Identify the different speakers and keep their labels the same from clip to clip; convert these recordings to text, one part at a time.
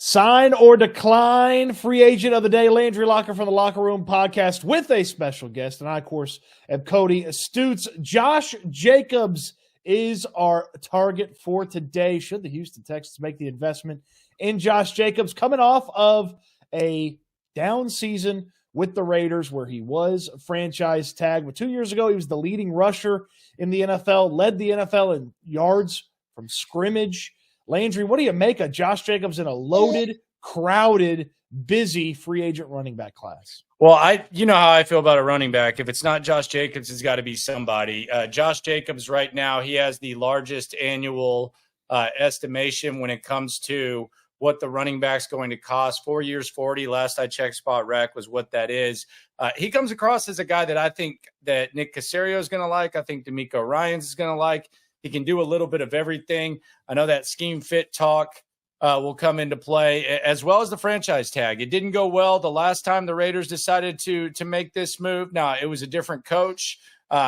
Speaker 1: Sign or decline, free agent of the day, Landry Locker from the Locker Room podcast with a special guest. And I, of course, am Cody Stoots. Josh Jacobs is our target for today. Should the Houston Texans make the investment in Josh Jacobs, coming off of a down season with the Raiders where he was franchise tagged. But 2 years ago, he was the leading rusher in the NFL, led the NFL in yards from scrimmage. Landry, what do you make of Josh Jacobs in a loaded, crowded, busy free agent running back class?
Speaker 2: Well, you know how I feel about a running back. If it's not Josh Jacobs, it's got to be somebody. Josh Jacobs right now, he has the largest annual estimation when it comes to what the running back's going to cost. 4 years, 40. Last I checked, Spot Rec was what that is. He comes across as a guy that I think that Nick Caserio is going to like. I think D'Amico Ryans is going to like. He can do a little bit of everything. I know that scheme fit talk will come into play, as well as the franchise tag. It didn't go well the last time the Raiders decided to make this move. Now, it was a different coach.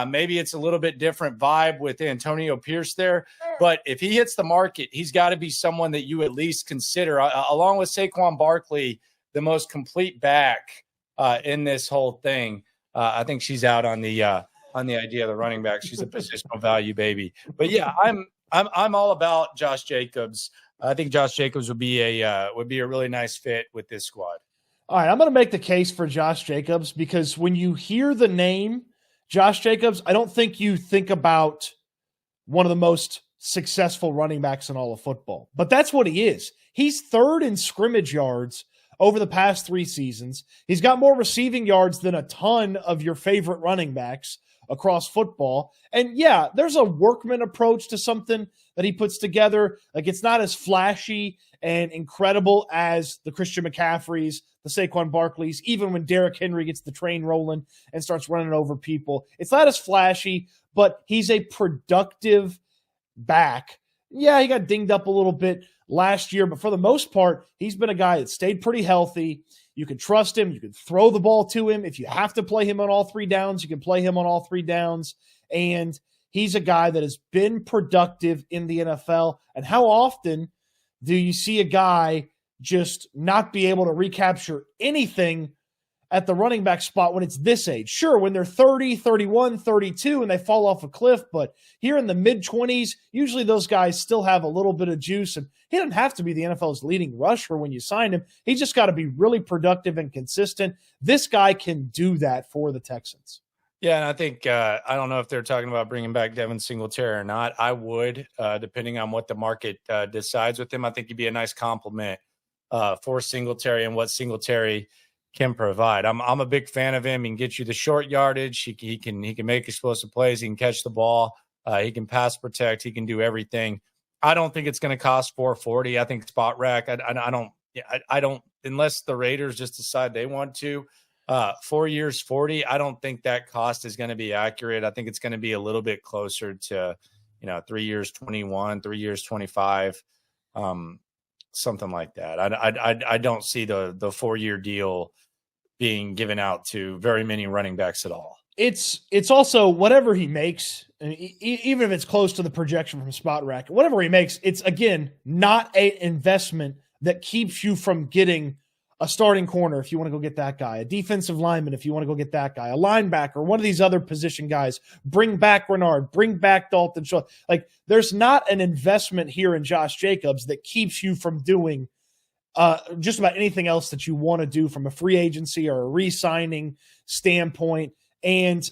Speaker 2: Maybe it's a little bit different vibe with Antonio Pierce there. But if he hits the market, he's got to be someone that you at least consider, along with Saquon Barkley, the most complete back in this whole thing. I think she's out on the idea of the running back. She's a positional value baby. But yeah, I'm all about Josh Jacobs. I think Josh Jacobs would be a really nice fit with this squad.
Speaker 1: All right, I'm going to make the case for Josh Jacobs because when you hear the name Josh Jacobs, I don't think you think about one of the most successful running backs in all of football. But that's what he is. He's third in scrimmage yards over the past 3 seasons. He's got more receiving yards than a ton of your favorite running backs across football. And yeah, there's a workman approach to something that he puts together. Like, it's not as flashy and incredible as the Christian McCaffreys, the Saquon Barkleys, even when Derrick Henry gets the train rolling and starts running over people. It's not as flashy, but he's a productive back. Yeah, he got dinged up a little bit last year, but for the most part, he's been a guy that stayed pretty healthy. You can trust him. You can throw the ball to him. If you have to play him on all 3 downs, you can play him on all 3 downs. And he's a guy that has been productive in the NFL. And how often do you see a guy just not be able to recapture anything at the running back spot when it's this age? Sure, when they're 30, 31, 32, and they fall off a cliff, but here in the mid-20s, usually those guys still have a little bit of juice, and he doesn't have to be the NFL's leading rusher when you sign him. He's just got to be really productive and consistent. This guy can do that for the Texans.
Speaker 2: Yeah, and I think I don't know if they're talking about bringing back Devin Singletary or not. I would, depending on what the market decides with him. I think he'd be a nice compliment for Singletary and what Singletary can provide. I'm a big fan of him. He can get you the short yardage. He can make explosive plays. He can catch the ball. He can pass protect. He can do everything. I don't think it's going to cost $440. I think Spot Rack. I don't unless the Raiders just decide they want to. 4 years, 40. I don't think that cost is going to be accurate. I think it's going to be a little bit closer to 3 years, 21, 3 years, 25. Something like that. I don't see the 4-year deal being given out to very many running backs at all.
Speaker 1: It's also whatever he makes, even if it's close to the projection from Spot Rack, whatever he makes, it's, again, not an investment that keeps you from getting a starting corner if you want to go get that guy, a defensive lineman if you want to go get that guy, a linebacker, one of these other position guys. Bring back Renard, bring back Dalton Schultz. Like, there's not an investment here in Josh Jacobs that keeps you from doing just about anything else that you want to do from a free agency or a re-signing standpoint. And,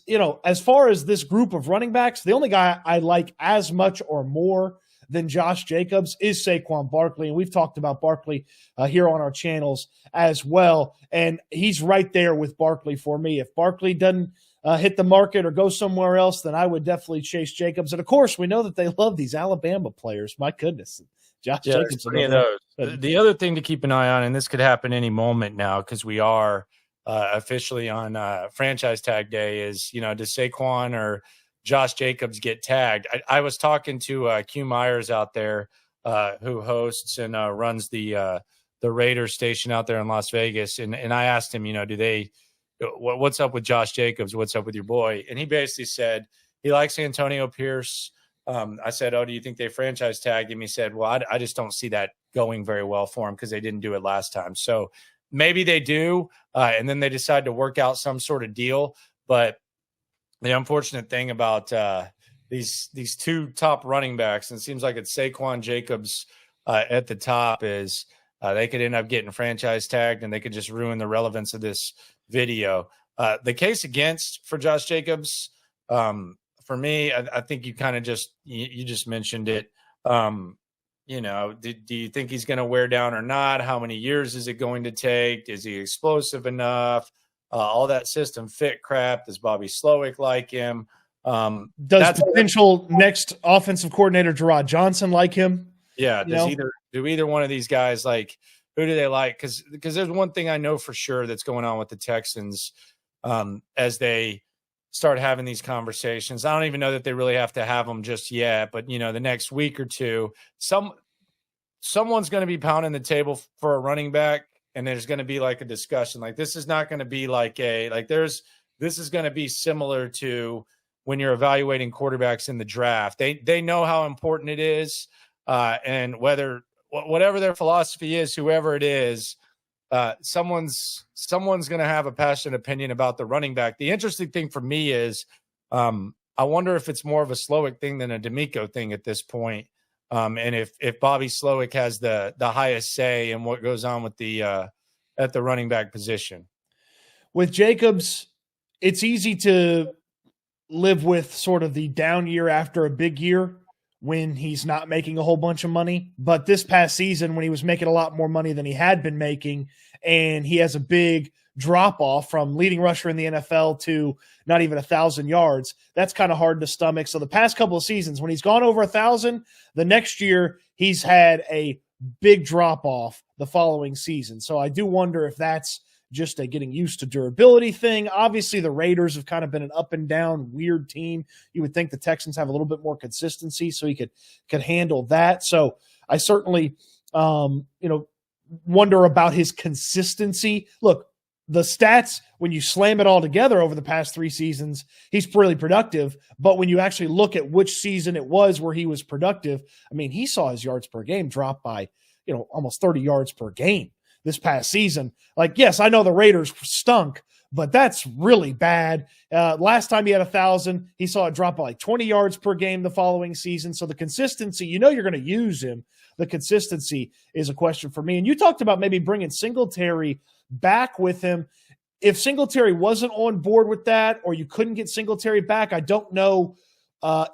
Speaker 1: as far as this group of running backs, the only guy I like as much or more than Josh Jacobs is Saquon Barkley. And we've talked about Barkley here on our channels as well. And he's right there with Barkley for me. If Barkley doesn't hit the market or go somewhere else, then I would definitely chase Jacobs. And, of course, we know that they love these Alabama players. My goodness. Josh Jacobs.
Speaker 2: Plenty of those. The other thing to keep an eye on, and this could happen any moment now because we are officially on franchise tag day, is, does Saquon or Josh Jacobs get tagged? I was talking to Q Myers out there who hosts and runs the Raiders station out there in Las Vegas. And I asked him, what's up with Josh Jacobs? What's up with your boy? And he basically said he likes Antonio Pierce. I said, "Oh, do you think they franchise tagged him?" He said, "Well, I just don't see that going very well for him because they didn't do it last time." So maybe they do, and then they decide to work out some sort of deal. But the unfortunate thing about these two top running backs, and it seems like it's Saquon Jacobs at the top, is they could end up getting franchise tagged, and they could just ruin the relevance of this video. The case against for Josh Jacobs, for me, I think you kind of you just mentioned it. Do you think he's going to wear down or not? How many years is it going to take? Is he explosive enough? All that system fit crap. Does Bobby Slowick like him?
Speaker 1: Does potential next offensive coordinator Gerard Johnson like him?
Speaker 2: Yeah. Do either one of these guys like? Who do they like? Because there's one thing I know for sure that's going on with the Texans as they start having these conversations. I don't even know that they really have to have them just yet, but the next week or two, someone's going to be pounding the table for a running back, and there's going to be like a discussion. Like this is not going to be this is going to be similar to when you're evaluating quarterbacks in the draft. They know how important it is, and whatever their philosophy is, whoever it is, someone's going to have a passionate opinion about the running back. The interesting thing for me is I wonder if it's more of a Slowick thing than a D'Amico thing at this point. And if Bobby Slowick has the highest say in what goes on with at the running back position.
Speaker 1: With Jacobs, it's easy to live with sort of the down year after a big year when he's not making a whole bunch of money. But this past season, when he was making a lot more money than he had been making, and he has a big drop off from leading rusher in the NFL to not even 1,000 yards, that's kind of hard to stomach. So the past couple of seasons, when he's gone over 1,000, the next year he's had a big drop off the following season. So I do wonder if that's just a getting used to durability thing. Obviously, the Raiders have kind of been an up and down weird team. You would think the Texans have a little bit more consistency, so he could handle that. So I certainly, wonder about his consistency. Look, the stats, when you slam it all together over the past 3 seasons, he's really productive. But when you actually look at which season it was where he was productive, I mean, he saw his yards per game drop by, almost 30 yards per game this past season. Like, yes, I know the Raiders stunk, but that's really bad. Last time he had 1,000, he saw it drop by like 20 yards per game the following season. So the consistency, you're going to use him. The consistency is a question for me. And you talked about maybe bringing Singletary back with him. If Singletary wasn't on board with that, or you couldn't get Singletary back, I don't know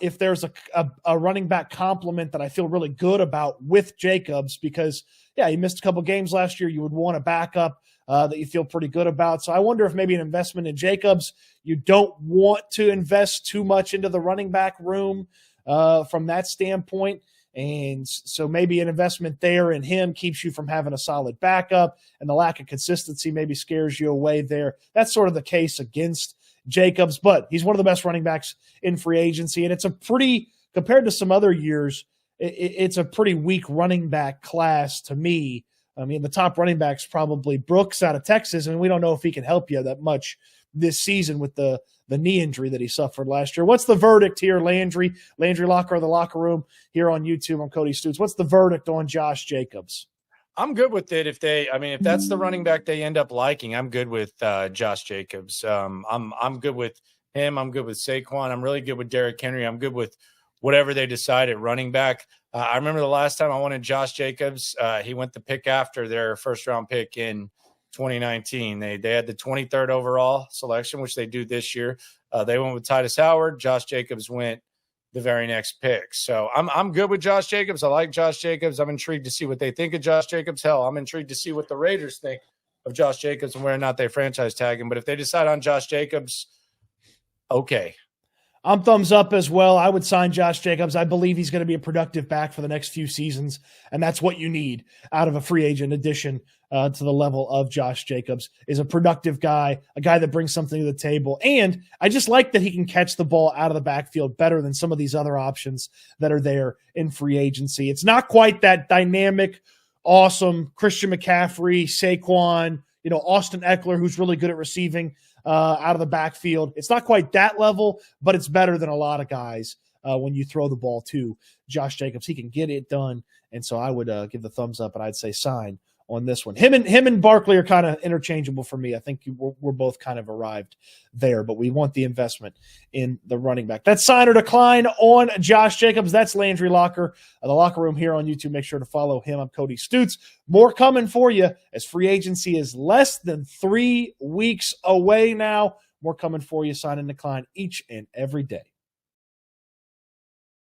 Speaker 1: if there's a running back complement that I feel really good about with Jacobs, because he missed a couple games last year. You would want a backup that you feel pretty good about. So I wonder if maybe an investment in Jacobs, you don't want to invest too much into the running back room from that standpoint. And so maybe an investment there in him keeps you from having a solid backup, and the lack of consistency maybe scares you away there. That's sort of the case against Jacobs, but he's one of the best running backs in free agency. And it's a pretty, compared to some other years, it's a pretty weak running back class to me. I mean, the top running back's probably Brooks out of Texas, and we don't know if he can help you that much this season with the knee injury that he suffered last year. What's the verdict here, Landry? Landry Locker of the Locker Room here on YouTube. I'm Cody Stoots. What's the verdict on Josh Jacobs?
Speaker 2: I'm good with it. If that's the running back they end up liking, I'm good with Josh Jacobs. I'm good with him. I'm good with Saquon. I'm really good with Derrick Henry. I'm good with whatever they decide at running back. I remember the last time I wanted Josh Jacobs. He went the pick after their first round pick in 2019. They had the 23rd overall selection, which they do this year. They went with Titus Howard. Josh Jacobs went the very next pick. So I'm good with Josh Jacobs. I like Josh Jacobs. I'm intrigued to see what they think of Josh Jacobs. Hell, I'm intrigued to see what the Raiders think of Josh Jacobs and whether or not they franchise tag him. But if they decide on Josh Jacobs, okay.
Speaker 1: I'm thumbs up as well. I would sign Josh Jacobs. I believe he's going to be a productive back for the next few seasons, and that's what you need out of a free agent addition to the level of Josh Jacobs, is a productive guy, a guy that brings something to the table. And I just like that he can catch the ball out of the backfield better than some of these other options that are there in free agency. It's not quite that dynamic, awesome Christian McCaffrey, Saquon, Austin Eckler, who's really good at receiving out of the backfield. It's not quite that level, but it's better than a lot of guys when you throw the ball to Josh Jacobs. He can get it done, and so I would give the thumbs up, and I'd say sign on this one. Him and Barkley are kind of interchangeable for me. I think we're both kind of arrived there, but we want the investment in the running back. That's sign or decline on Josh Jacobs. That's Landry Locker, the Locker Room here on YouTube. Make sure to follow him. I'm Cody Stoots. More coming for you as free agency is less than 3 weeks away now. More coming for you. Sign and decline each and every day.